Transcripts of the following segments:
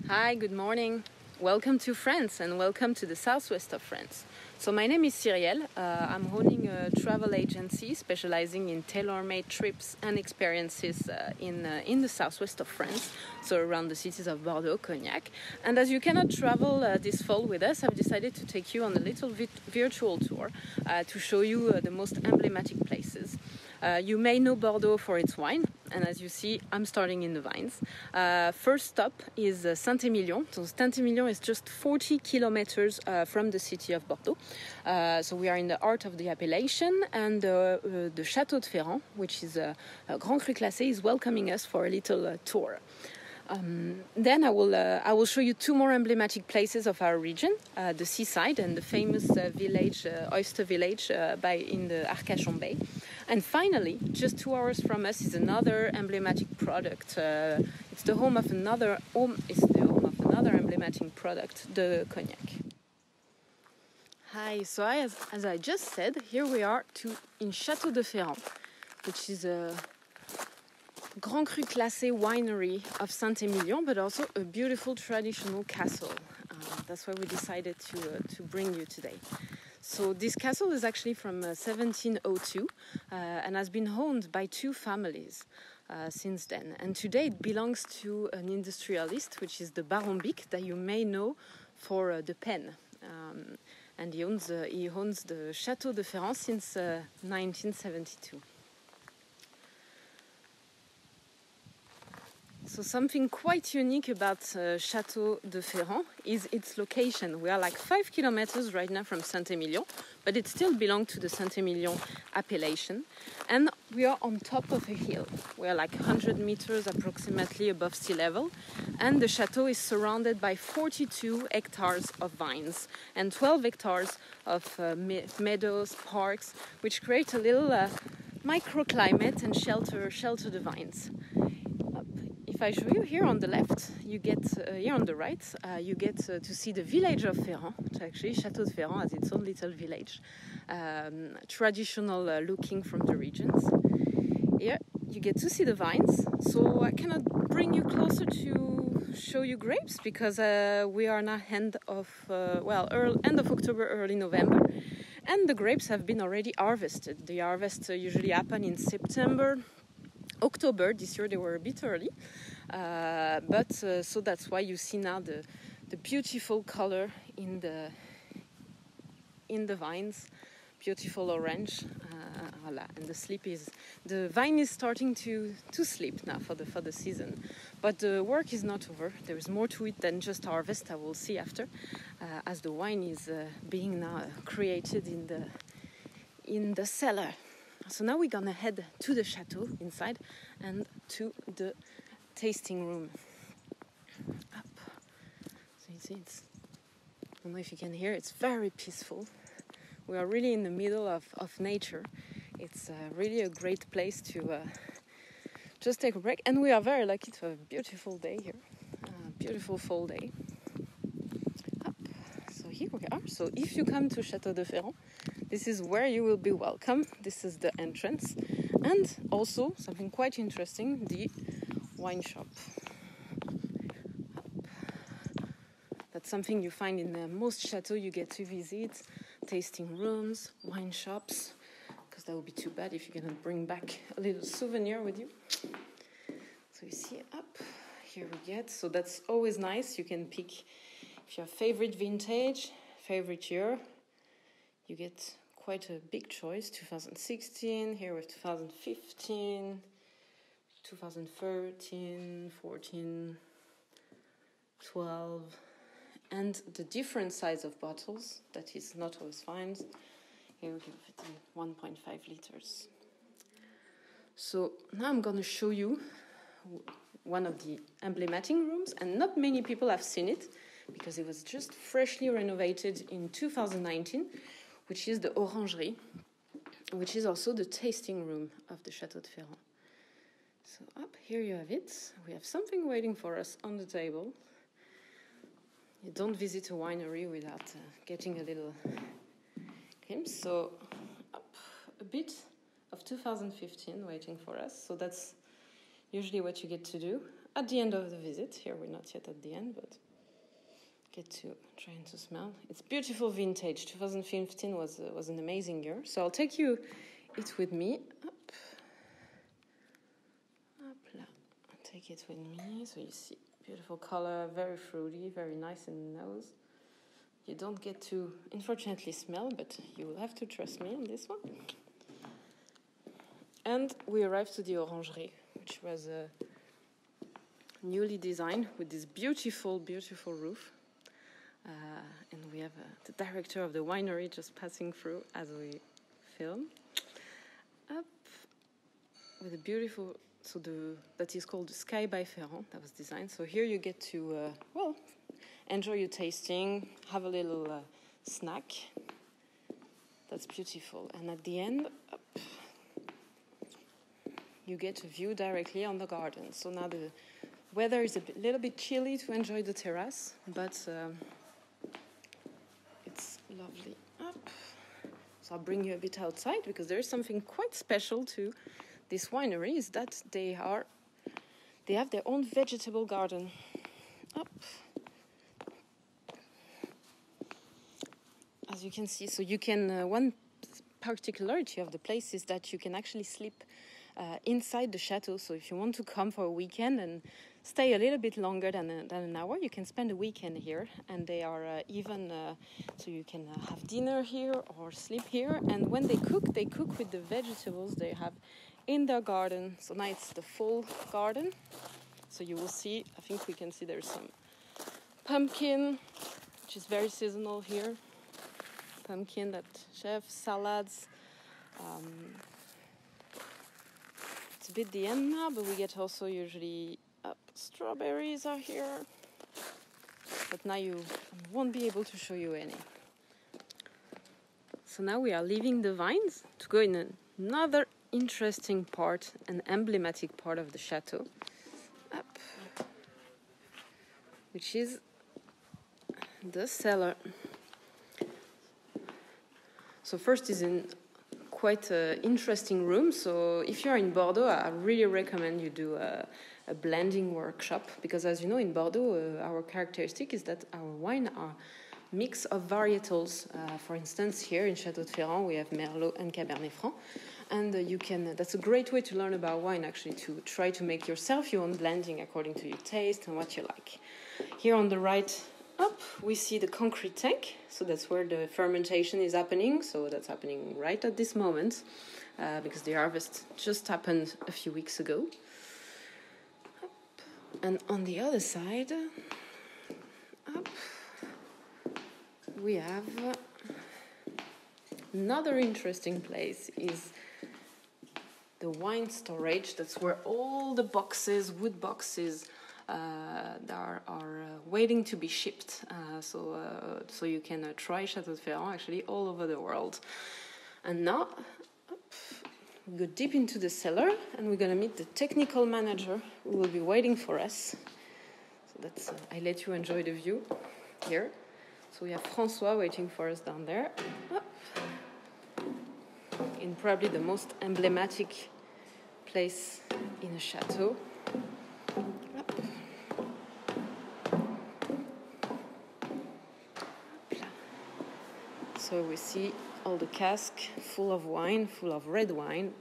Hi, good morning. Welcome to France and welcome to the southwest of France. So my name is Cyrielle. I'm owning a travel agency specializing in tailor-made trips and experiences in the southwest of France, so around the cities of Bordeaux, Cognac. And as you cannot travel this fall with us, I've decided to take you on a little virtual tour to show you the most emblematic places. You may know Bordeaux for its wine, and as you see, I'm starting in the vines. First stop is Saint-Émilion. So Saint-Émilion is just 40 kilometers from the city of Bordeaux. So we are in the heart of the appellation, and the Château de Ferrand, which is a Grand Cru classé, is welcoming us for a little tour. Then I will show you two more emblematic places of our region, the seaside and the famous village, Oyster village in the Arcachon Bay. And finally, just 2 hours from us is another emblematic product. It's the home of another emblematic product, the Cognac. Hi, so as I just said, here we are in Château de Ferrand, which is a Grand Cru classé winery of Saint-Émilion, but also a beautiful traditional castle. That's why we decided to bring you today. So this castle is actually from 1702 and has been owned by two families since then. And today it belongs to an industrialist, which is the Baron Bic, that you may know for the pen. And he owns the Château de Ferrand since 1972. So something quite unique about Château de Ferrand is its location. We are like 5 kilometers right now from Saint-Émilion, but it still belongs to the Saint-Émilion appellation. And we are on top of a hill. We are like 100 meters approximately above sea level. And the chateau is surrounded by 42 hectares of vines and 12 hectares of meadows, parks, which create a little microclimate and shelter the vines. If I show you here on the left, you get here on the right, you get to see the village of Ferrand, which actually Château de Ferrand has its own little village, traditional looking from the regions. Here you get to see the vines. So I cannot bring you closer to show you grapes because we are now end of October, early November, and the grapes have been already harvested. The harvest usually happen in September. October. This year they were a bit early, so that's why you see now the beautiful color in the vines, beautiful orange, and the vine is starting to sleep now for the season. But the work is not over. There is more to it than just harvest. I will see after, as the wine is being now created in the cellar. So now we're gonna head to the chateau inside and to the tasting room. Up. So you see, I don't know if you can hear, it's very peaceful. We are really in the middle of nature. It's really a great place to just take a break. And we are very lucky to have a beautiful day here, beautiful fall day. Up. So here we are. So if you come to Château de Ferrand, this is where you will be welcome. This is the entrance. And also, something quite interesting, the wine shop. That's something you find in most chateaux you get to visit. Tasting rooms, wine shops. Because that would be too bad if you cannot bring back a little souvenir with you. So you see up, here we get. So that's always nice. You can pick if you have favorite vintage, favorite year. You get quite a big choice. 2016, here with 2015, 2013, 14, 12, and the different size of bottles that is not always found. Here we have it in 1.5 liters. So now I'm going to show you one of the emblematic rooms, and not many people have seen it because it was just freshly renovated in 2019. Which is the Orangerie, which is also the tasting room of the Château de Ferrand. So up here you have it. We have something waiting for us on the table. You don't visit a winery without getting a little glimpse. So up a bit of 2015 waiting for us. So that's usually what you get to do. at the end of the visit. Here we're not yet at the end, but get to trying to smell. It's beautiful vintage. 2015 was an amazing year. So I'll take you it with me. Hop. Hop là. Take it with me. So you see, beautiful color, very fruity, very nice in the nose. You don't get to, unfortunately, smell, but you will have to trust me on this one. And we arrived to the Orangerie, which was newly designed with this beautiful, beautiful roof. And we have the director of the winery just passing through as we film. Up with a beautiful, that is called the Sky by Ferrand, that was designed. So here you get to, enjoy your tasting, have a little snack. That's beautiful. And at the end, up, you get a view directly on the garden. So now the weather is a little bit chilly to enjoy the terrace, but it's lovely. Up. So I'll bring you a bit outside because there is something quite special to this winery, is that they have their own vegetable garden. Up. As you can see, so you can, one particularity of the place is that you can actually sleep inside the chateau. So if you want to come for a weekend and stay a little bit longer than an hour, you can spend a weekend here. And they are so you can have dinner here or sleep here. And when they cook with the vegetables they have in their garden. So now it's the fall garden. So you will see, I think we can see there's some pumpkin, which is very seasonal here. Pumpkin that chef, salads. It's a bit the end now, but we get also usually strawberries are here. But now I won't be able to show you any. So now we are leaving the vines to go in another interesting part, an emblematic part of the chateau, which is the cellar. So first is in quite an interesting room. So if you're in Bordeaux, I really recommend you do a blending workshop, because as you know, in Bordeaux, our characteristic is that our wine are mix of varietals. For instance, here in Château de Ferrand, we have Merlot and Cabernet Franc. And that's a great way to learn about wine, actually, to try to make yourself your own blending according to your taste and what you like. Here on the right, up, we see the concrete tank. So that's where the fermentation is happening. So that's happening right at this moment, because the harvest just happened a few weeks ago. Up. And on the other side, up, we have another interesting place is the wine storage. That's where all the boxes, wood boxes, are waiting to be shipped. So you can try Château de Ferrand actually all over the world. And now we go deep into the cellar, and we're going to meet the technical manager who will be waiting for us. So that's I let you enjoy the view here. So we have François waiting for us down there. In probably the most emblematic place in a chateau. So we see all the casks full of wine, full of red wine.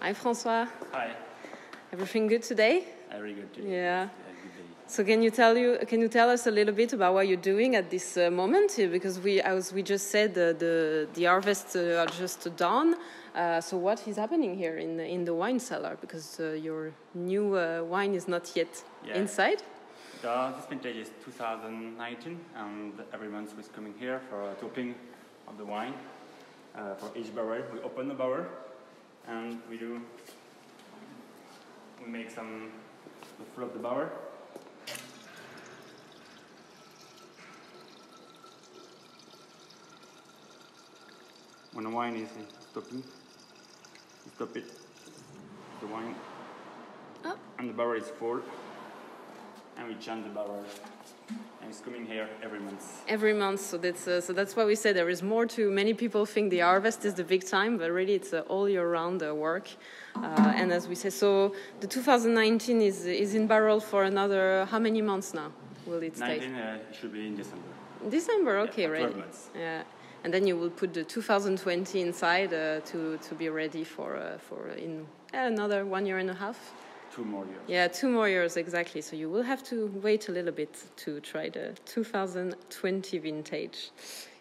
Hi, François. Hi. Everything good today? Very good today. Yeah. So can you tell us a little bit about what you're doing at this moment? Because as we just said, the harvests are just done. So what is happening here in the wine cellar? Because your new wine is not yet inside. This vintage is 2019, and every month we're coming here for a topping of the wine. For each barrel, we open the barrel, and we make the full of the barrel. When the wine is stopping, we stop it, the wine, and the barrel is full, and we change the barrel and it's coming here every month. Every month, so that's why we say there is more to. Many people think the harvest is the big time, but really it's all year round work. And as we say, so the 2019 is in barrel for another how many months now? Will it stay? 19 should be in December. December, okay, yeah, ready. 12 months. Yeah, and then you will put the 2020 inside to be ready for in another 1 year and a half. 2 more years. Yeah, 2 more years, exactly. So you will have to wait a little bit to try the 2020 vintage.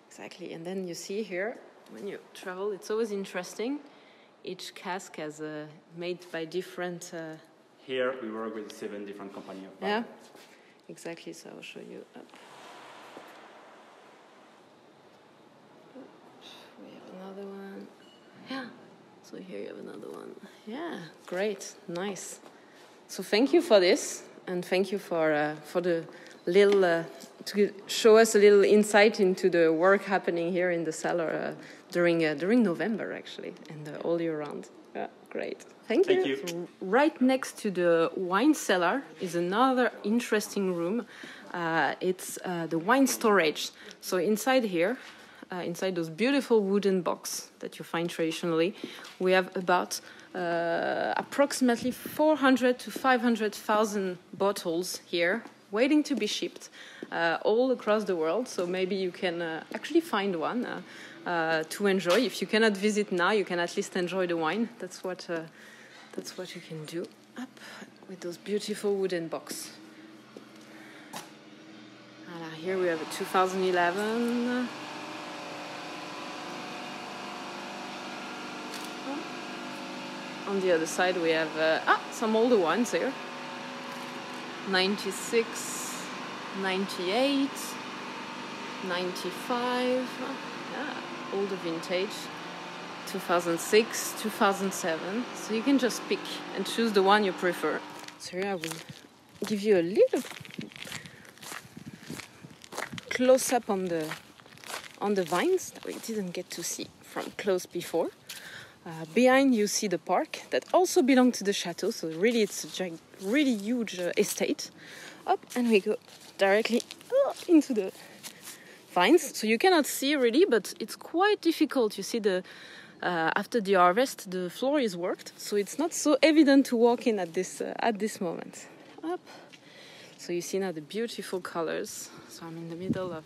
Exactly. And then you see here, when you travel, it's always interesting. Each cask has made by different... Here we work with 7 different companies. Yeah, exactly. So I'll show you up. We have another one. Yeah. So here you have another one. Yeah, great. Nice. So thank you for this, and thank you for the little to show us a little insight into the work happening here in the cellar during November actually, and all year round. Yeah, great. Thank you. Thank you. So right next to the wine cellar is another interesting room. It's the wine storage. So inside here, inside those beautiful wooden boxes that you find traditionally, we have about approximately 400 to 500,000 bottles here waiting to be shipped all across the world. So maybe you can actually find one to enjoy. If you cannot visit now, you can at least enjoy the wine. That's what you can do up with those beautiful wooden boxes. Here we have a 2011. On the other side we have some older ones here. 96, 98, 95, older vintage. 2006, 2007. So you can just pick and choose the one you prefer. So here I will give you a little close up on the vines that we didn't get to see from close before. Behind you see the park that also belongs to the chateau, so really it's a really huge estate. Up and we go directly into the vines. So you cannot see really, but it's quite difficult. You see after the harvest, the floor is worked, so it's not so evident to walk in at this moment. Up. So you see now the beautiful colors. So I'm in the middle of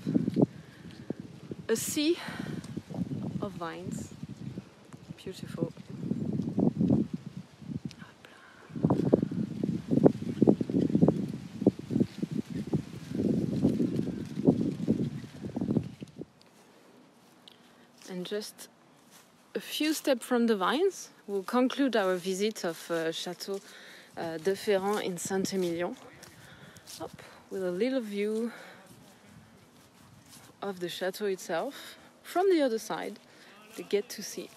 a sea of vines. Beautiful. And just a few steps from the vines, we'll conclude our visit of Château de Ferrand in Saint-Émilion. With a little view of the chateau itself from the other side. They get to see.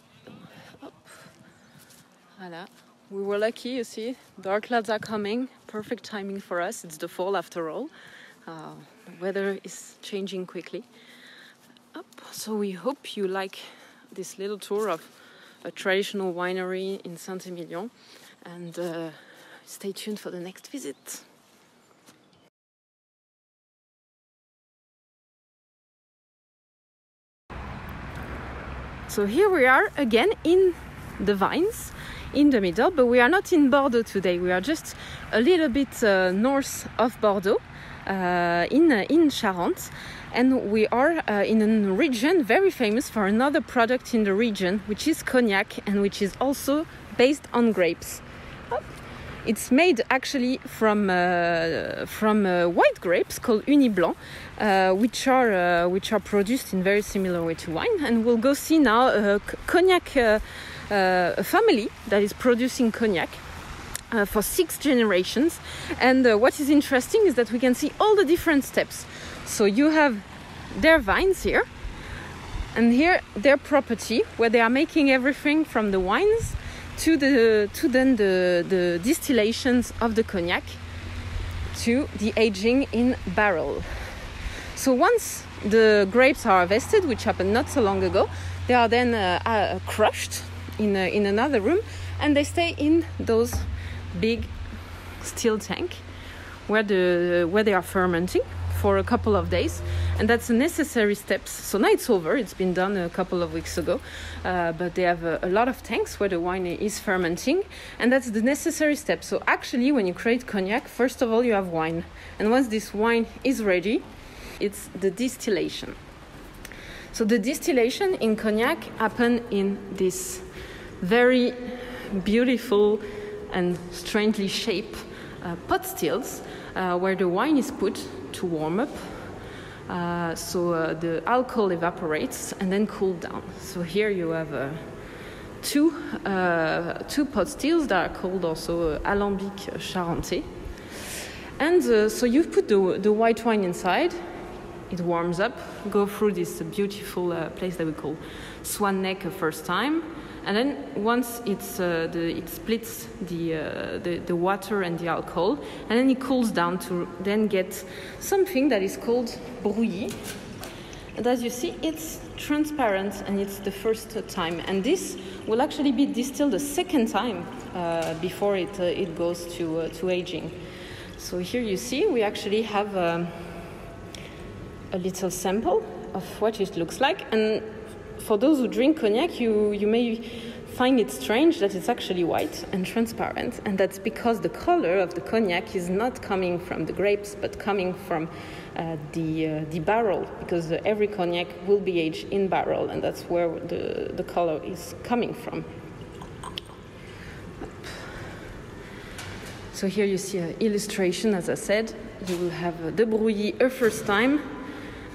Voilà. We were lucky, you see. Dark clouds are coming. Perfect timing for us. It's the fall after all. The weather is changing quickly. So we hope you like this little tour of a traditional winery in Saint-Émilion. And stay tuned for the next visit. So here we are again in the vines, in the middle, but we are not in Bordeaux today. We are just a little bit north of Bordeaux, in Charente, and we are in a region very famous for another product in the region, which is Cognac, and which is also based on grapes. It's made actually from white grapes called Uni-Blanc, which are produced in very similar way to wine. And we'll go see now a Cognac a family that is producing Cognac for 6 generations. And what is interesting is that we can see all the different steps. So you have their vines here, and here their property, where they are making everything from the wines to the distillations of the cognac, to the aging in barrel. So once the grapes are harvested, which happened not so long ago, they are then crushed in another room, and they stay in those big steel tank where they are fermenting for a couple of days, and that's a necessary step. So now it's over, it's been done a couple of weeks ago, but they have a lot of tanks where the wine is fermenting, and that's the necessary step. So actually when you create cognac, first of all you have wine, and once this wine is ready, it's the distillation. So the distillation in cognac happens in this very beautiful and strangely shaped pot stills where the wine is put to warm up. So the alcohol evaporates and then cool down. So here you have two pot stills that are called also alambic charentais. And so you put the white wine inside. It warms up, go through this beautiful place that we call swan neck a first time, and then once it splits the water and the alcohol, and then it cools down to then get something that is called brouillis. And as you see, it's transparent, and it's the first time. And this will actually be distilled a second time before it goes to aging. So here you see we actually have a little sample of what it looks like, and for those who drink cognac, you may find it strange that it's actually white and transparent, and that's because the color of the cognac is not coming from the grapes but coming from the barrel, because every cognac will be aged in barrel, and that's where the color is coming from. So here you see an illustration. As I said, you will have the brouillis a first time,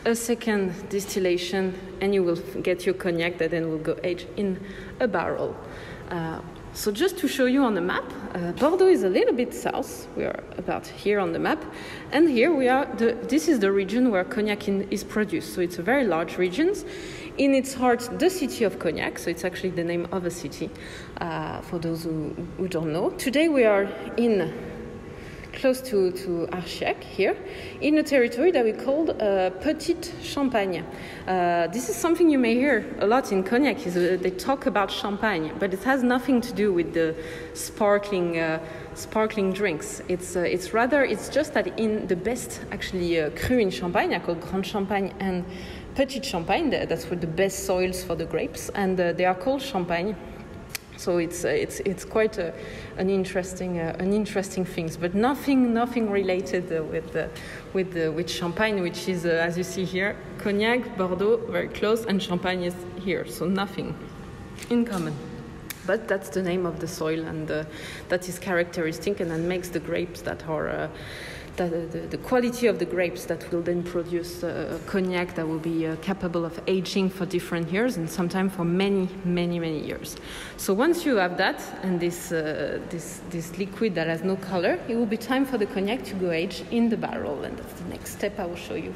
a second distillation, and you will get your cognac that then will go age in a barrel. So just to show you on the map, Bordeaux is a little bit south. We are about here on the map, and here we are. This is the region where cognac is produced. So it's a very large region. In its heart, the city of Cognac. So it's actually the name of a city. For those who don't know, today we are close to Arcachon here, in a territory that we call Petite Champagne. This is something you may hear a lot in cognac, is they talk about champagne, but it has nothing to do with the sparkling drinks. It's just that in the best actually cru in Champagne are called Grand Champagne and Petite Champagne. That's where the best soils for the grapes, and they are called Champagne. So it's quite an interesting things, but nothing related with Champagne, which is as you see here, Cognac, Bordeaux, very close, and Champagne is here, so nothing in common. But that's the name of the soil, and that is characteristic, and that makes the grapes that are the quality of the grapes that will then produce cognac that will be capable of aging for different years, and sometimes for many years. So once you have that and this liquid that has no color, it will be time for the cognac to go age in the barrel, and that's the next step I will show you.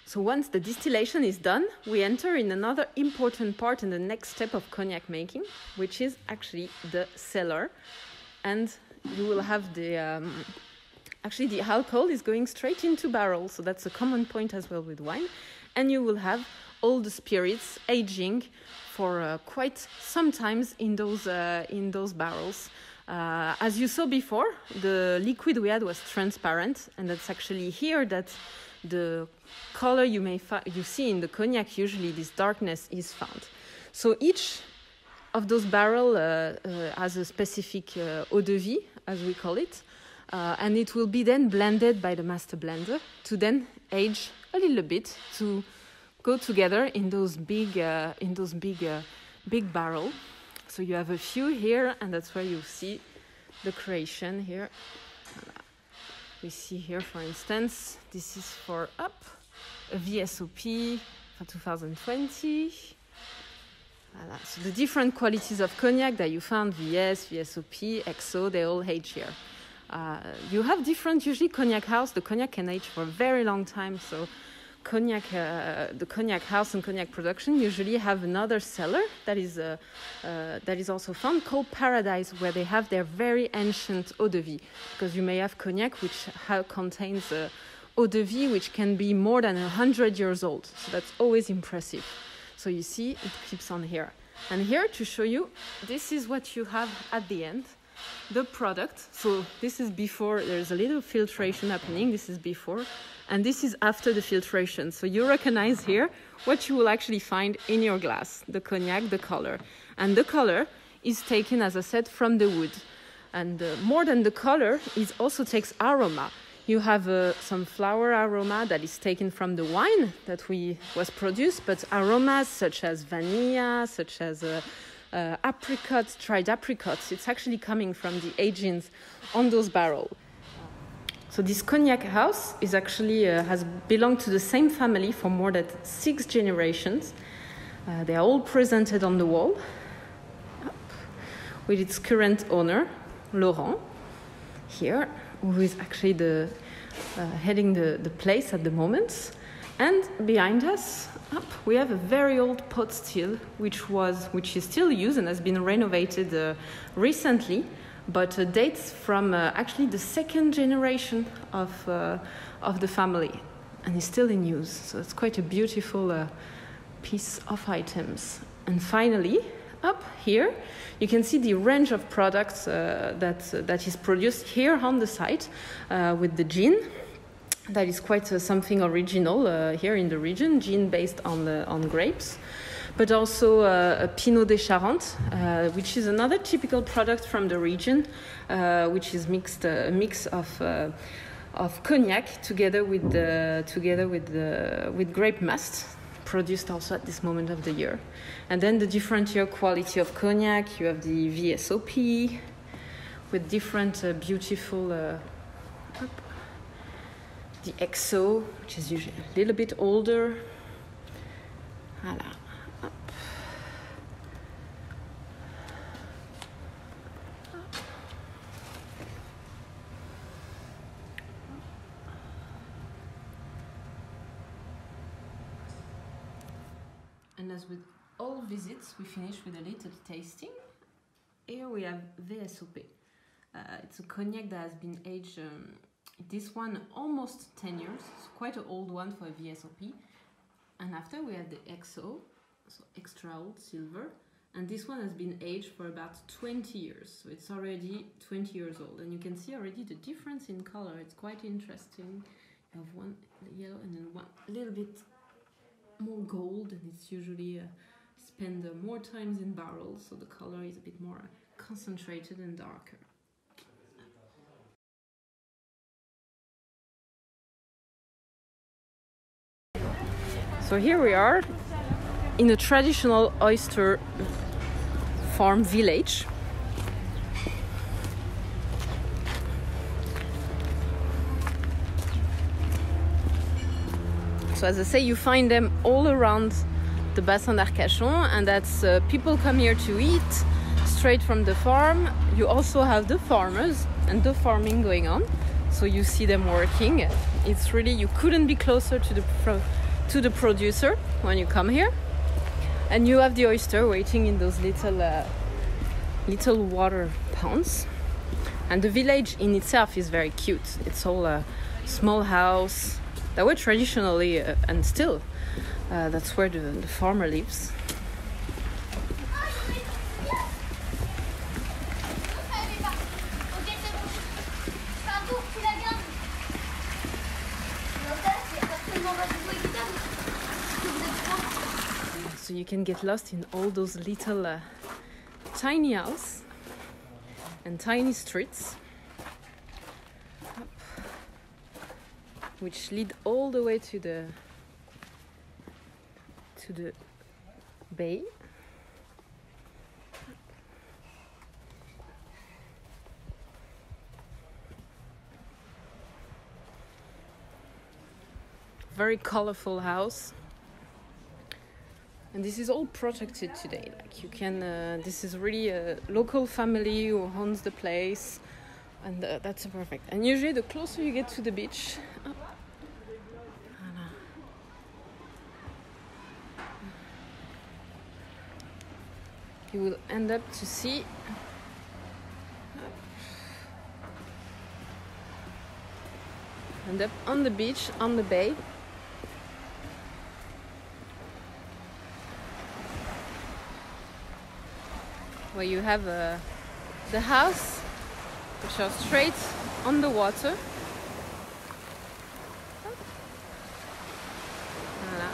So once the distillation is done, we enter in another important part in the next step of cognac making, which is actually the cellar. And you will have the alcohol is going straight into barrels, so that's a common point as well with wine. And you will have all the spirits aging for quite sometimes in those barrels. As you saw before, the liquid we had was transparent, and that's actually here that the color you see in the cognac, usually this darkness is found. So each of those barrels has a specific eau de vie, as we call it, and it will be then blended by the master blender to then age a little bit to go together in those big barrels. So you have a few here, and that's where you see the creation here. We see here, for instance, this is for a VSOP for 2020. So the different qualities of cognac that you found, VS, VSOP, XO, they all age here. You have different, usually cognac house, the cognac can age for a very long time. So the cognac house and cognac production usually have another cellar that is also found called Paradise, where they have their very ancient eau de vie, because you may have cognac which contains eau de vie which can be more than 100 years old. So that's always impressive. So you see, it keeps on here. And here, to show you, this is what you have at the end. the product. So this is before, there's a little filtration happening. This is before, and this is after the filtration. So you recognize here what you will actually find in your glass, the cognac, the color. And the color is taken, as I said, from the wood. And more than the color, it also takes aroma. You have some flower aroma that is taken from the wine that was produced, but aromas such as vanilla, such as apricots, dried apricots, it's actually coming from the agings on those barrels. So this cognac house is actually has belonged to the same family for more than 6 generations. They are all presented on the wall with its current owner, Laurent, here, who is actually heading the place at the moment. And behind us, we have a very old pot still, which is still used and has been renovated recently, but dates from actually the 2nd generation of the family, and is still in use. So it's quite a beautiful piece of items. And finally, up here, you can see the range of products that is produced here on the site with the gin. That is quite something original here in the region, gin based on grapes, but also a Pinot de Charente, which is another typical product from the region, which is a mix of cognac together with grape must, produced also at this moment of the year. And then the different year quality of cognac. You have the VSOP with different beautiful. The XO, which is usually a little bit older. Voilà. Up. And as with all visits, we finish with a little tasting. Here we have VSOP. It's a cognac that has been aged. This one almost 10 years, it's quite an old one for a VSOP. And after we have the XO, so extra old silver, and this one has been aged for about 20 years, so it's already 20 years old. And you can see already the difference in color, it's quite interesting. You have one yellow and then one a little bit more gold, and it's usually spent more times in barrels, so the color is a bit more concentrated and darker. So here we are in a traditional oyster farm village. So as I say, you find them all around the Bassin d'Arcachon, and that's people come here to eat straight from the farm. You also have the farmers and the farming going on, so you see them working. It's really, you couldn't be closer to the producer when you come here. And you have the oyster waiting in those little water ponds. And the village in itself is very cute. It's all a small house that were traditionally and still that's where the farmer lives. So you can get lost in all those little tiny houses and tiny streets, which lead all the way to the bay. Very colorful house. And this is all protected today. Like you can, this is really a local family who owns the place, and that's perfect. And usually, the closer you get to the beach, you will end up to see on the beach, on the bay. Where you have the house which are straight on the water. Voilà.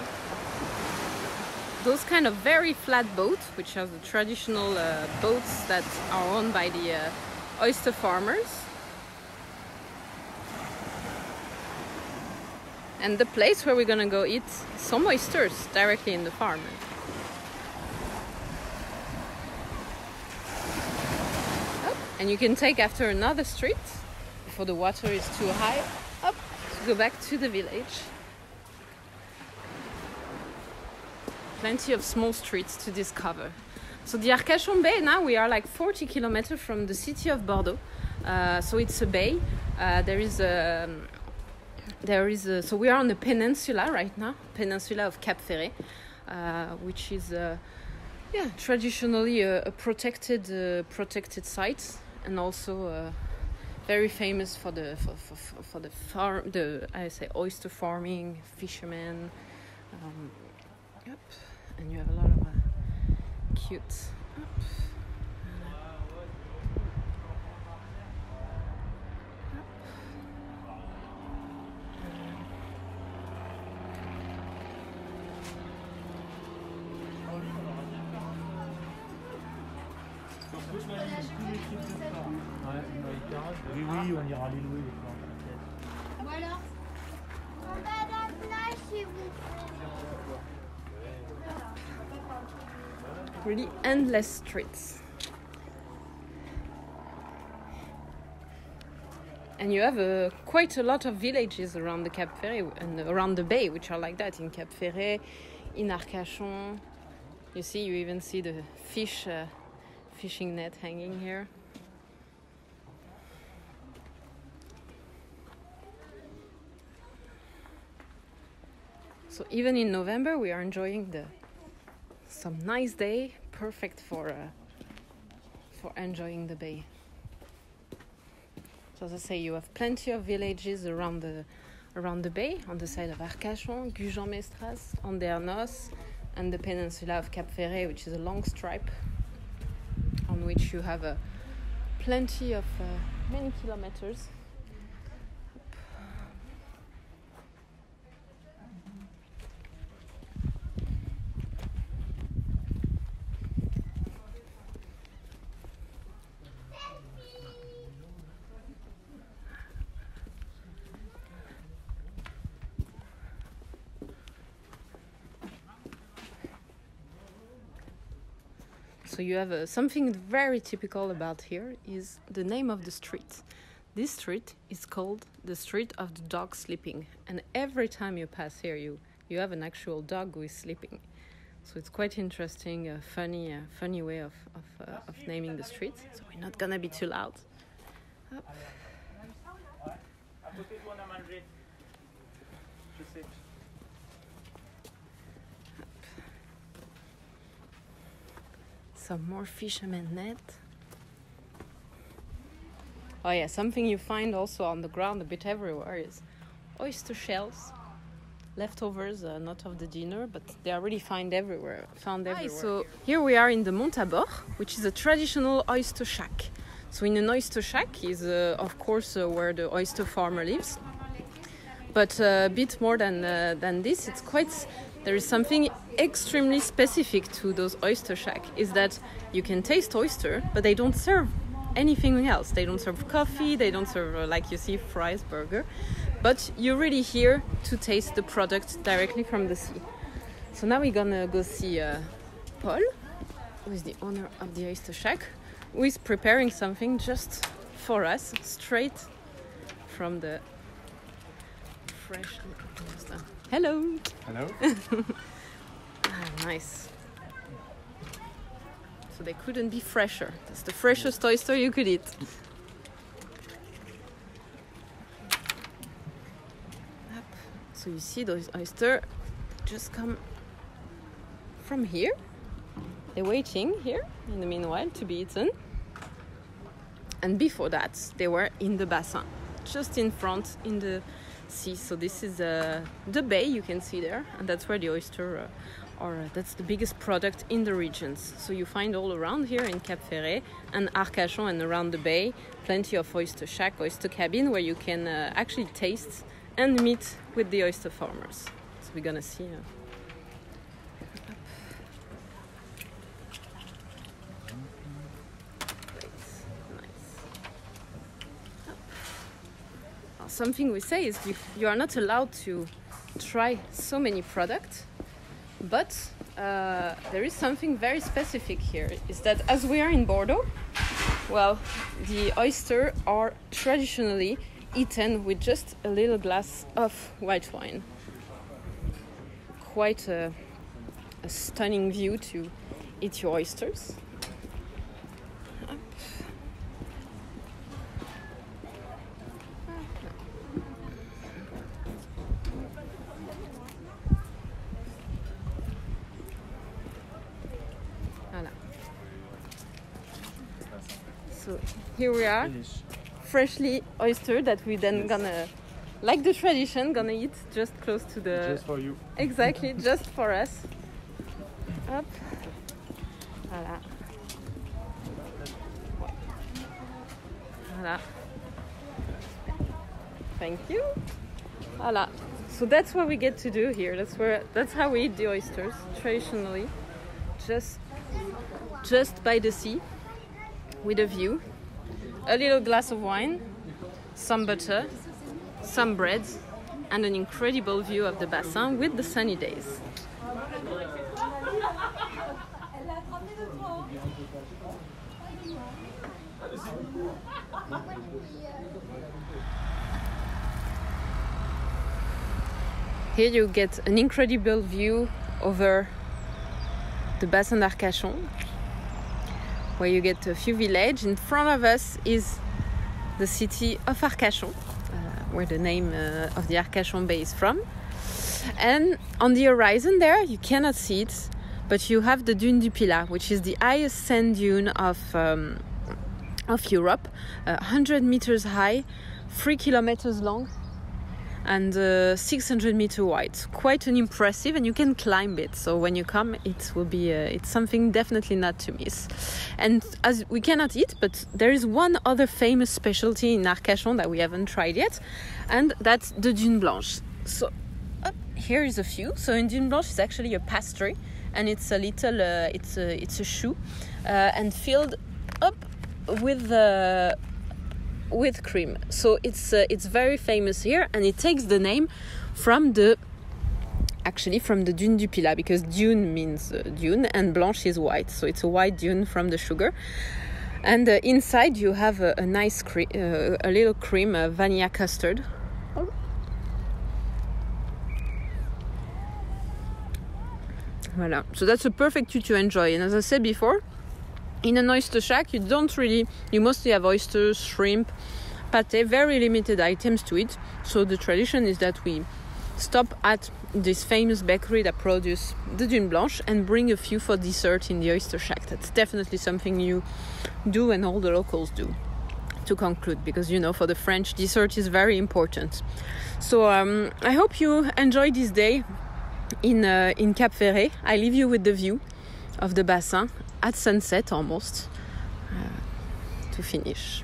Those kind of very flat boats, which are the traditional boats that are owned by the oyster farmers. And the place where we're gonna go eat some oysters directly in the farm. Up. And you can take after another street before the water is too high up to go back to the village. Plenty of small streets to discover. So the Arcachon Bay, now we are like 40 kilometers from the city of Bordeaux. So it's a bay. So we are on the peninsula right now, peninsula of Cap Ferret, which is traditionally a protected site, and also very famous for the oyster farming, fishermen. Yep, and you have a lot of cute. Oui, on ira les louer. Voilà. On va à la plage, s'il vous plaît. Really endless streets. And you have quite a lot of villages around the Cap Ferret and around the bay, which are like that in Cap Ferret, in Arcachon. You even see the fishing net hanging here. So even in November, we are enjoying some nice day, perfect for enjoying the bay. So as I say, you have plenty of villages around the bay, on the side of Arcachon, Gujan-Mestras, Andernos, and the peninsula of Cap Ferret, which is a long stripe on which you have plenty of many kilometers. So you have something very typical about here is the name of the street. This street is called the Street of the Dog Sleeping, and every time you pass here, you have an actual dog who is sleeping. So it's quite interesting, a funny way of naming the street. So we're not gonna be too loud. Up. Some more fisherman net. Oh yeah, something you find also on the ground a bit everywhere is oyster shells, leftovers, not of the dinner, but they are really found everywhere. So here we are in the Montabord, which is a traditional oyster shack. So in an oyster shack is of course where the oyster farmer lives, but a bit more than this. It's quite. There is something extremely specific to those oyster shack is that you can taste oyster, but they don't serve anything else. They don't serve coffee, they don't serve, like you see, fries, burger. But you're really here to taste the product directly from the sea. So now we're gonna go see Paul, who is the owner of the oyster shack, who is preparing something just for us, straight from the fresh oyster. Hello! Hello. Nice. So they couldn't be fresher. That's the freshest oyster you could eat. So you see those oysters just come from here. They're waiting here in the meanwhile to be eaten. And before that, they were in the bassin, just in front in the sea. So this is the bay you can see there, and that's where the oysters that's the biggest product in the regions. So you find all around here in Cap Ferret and Arcachon and around the bay plenty of oyster shack, oyster cabin where you can actually taste and meet with the oyster farmers. So we're gonna see. Something we say is you are not allowed to try so many products, but there is something very specific here, is that as we are in Bordeaux, well, the oysters are traditionally eaten with just a little glass of white wine. Quite a stunning view to eat your oysters. So here we are, freshly oyster that we then gonna, like the tradition, gonna eat just close to the... Just for you. Exactly, just for us. Up. Voilà. Voilà. Thank you. Voilà. So that's what we get to do here. That's how we eat the oysters traditionally. Just by the sea, with a view, a little glass of wine, some butter, some bread, and an incredible view of the bassin with the sunny days. Here you get an incredible view over the bassin d'Arcachon, where you get a few villages. In front of us is the city of Arcachon, where the name of the Arcachon Bay is from. And on the horizon there, you cannot see it, but you have the Dune du Pilat, which is the highest sand dune of Europe, 100 meters high, 3 kilometers long, and 600 meters wide. Quite an impressive, and you can climb it. So when you come, it will be it's something definitely not to miss. And as we cannot eat, but there is one other famous specialty in Arcachon that we haven't tried yet, and that's the Dune Blanche. So here is a few. So in Dune Blanche, it's actually a pastry, and it's a little it's a choux and filled up with cream. So it's very famous here, and it takes the name from the Dune du Pilat, because dune means dune and blanche is white, so it's a white dune from the sugar. And inside you have a nice a little cream, vanilla custard. Voilà. So that's a perfect two to enjoy. And as I said before, in an oyster shack, you mostly have oysters, shrimp, pâté, very limited items to eat. So the tradition is that we stop at this famous bakery that produce the Dune Blanche and bring a few for dessert in the oyster shack. That's definitely something you do and all the locals do, to conclude, because for the French, dessert is very important. So I hope you enjoyed this day in Cap Ferret. I leave you with the view of the bassin at sunset almost to finish.